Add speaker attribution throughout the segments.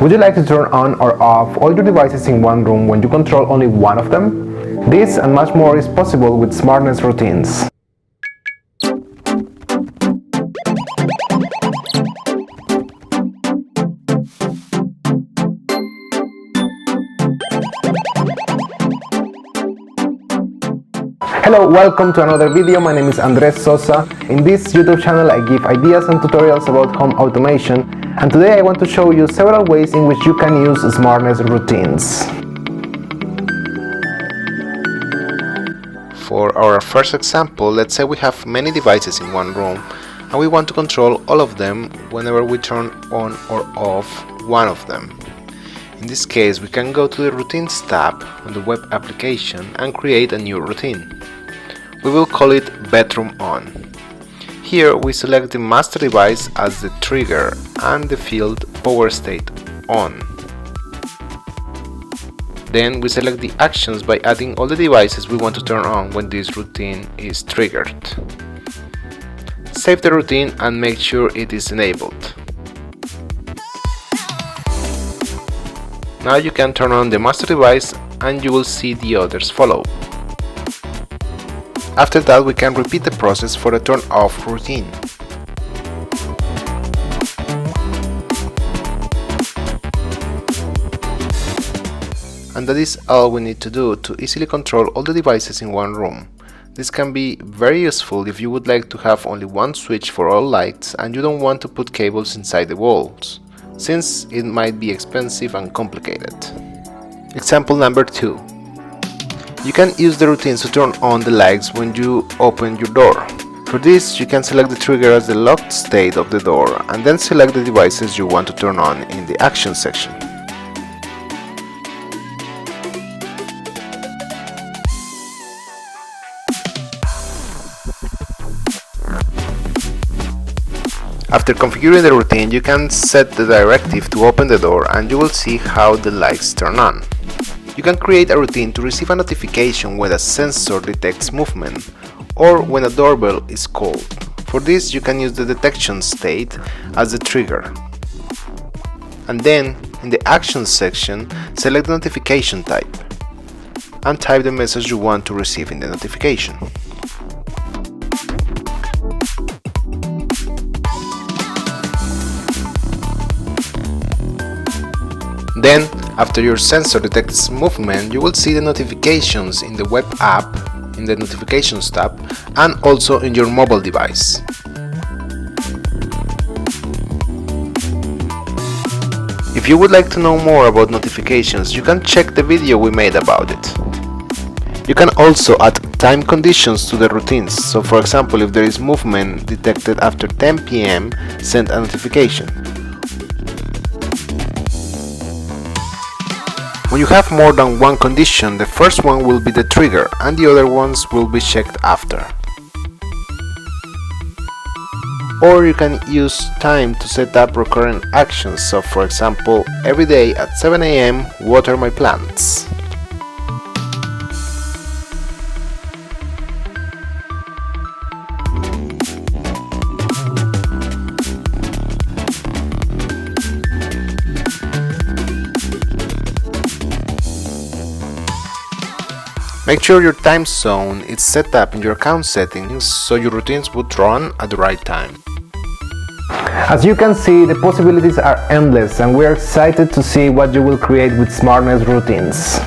Speaker 1: Would you like to turn on or off all your devices in one room when you control only one of them? This and much more is possible with Smartnest Routines. Hello, welcome to another video. My name is Sosa. In this YouTube channel I give ideas and tutorials about home automation, and today I want to show you several ways in which you can use Smartnest Routines.
Speaker 2: For our first example, let's say we have many devices in one room and we want to control all of them whenever we turn on or off one of them. In this case, we can go to the Routines tab on the web application and create a new routine. We will call it Bedroom On. Here we select the master device as the trigger and the field Power State On. Then we select the actions by adding all the devices we want to turn on when this routine is triggered. Save the routine and make sure it is enabled. Now you can turn on the master device and you will see the others follow. After that, we can repeat the process for the turn off routine. And that is all we need to do to easily control all the devices in one room. This can be very useful if you would like to have only one switch for all lights and you don't want to put cables inside the walls, since it might be expensive and complicated. Example number 2. You can use the routines to turn on the lights when you open your door. For this, you can select the trigger as the locked state of the door and then select the devices you want to turn on in the Action section. After configuring the routine, you can set the directive to open the door and you will see how the lights turn on. You can create a routine to receive a notification when a sensor detects movement or when a doorbell is called. For this, you can use the detection state as the trigger. And then, in the Actions section, select the notification type and type the message you want to receive in the notification. Then, after your sensor detects movement, you will see the notifications in the web app, in the Notifications tab, and also in your mobile device. If you would like to know more about notifications, you can check the video we made about it. You can also add time conditions to the routines, so for example, if there is movement detected after 10 p.m., send a notification. When you have more than one condition, the first one will be the trigger and the other ones will be checked after. Or you can use time to set up recurrent actions, so for example, every day at 7 a.m. water my plants. Make sure your time zone is set up in your account settings so your routines would run at the right time.
Speaker 1: As you can see, the possibilities are endless and we are excited to see what you will create with Smartnest Routines.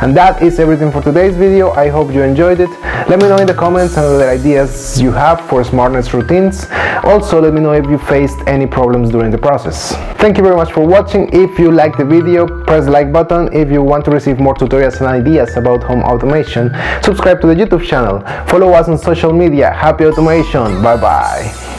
Speaker 1: And that is everything for today's video. I hope you enjoyed it. Let me know in the comments and other ideas you have for Smartnest Routines. Also, let me know if you faced any problems during the process. Thank you very much for watching. If you liked the video, press the like button. If you want to receive more tutorials and ideas about home automation, subscribe to the YouTube channel. Follow us on social media. Happy automation. Bye bye.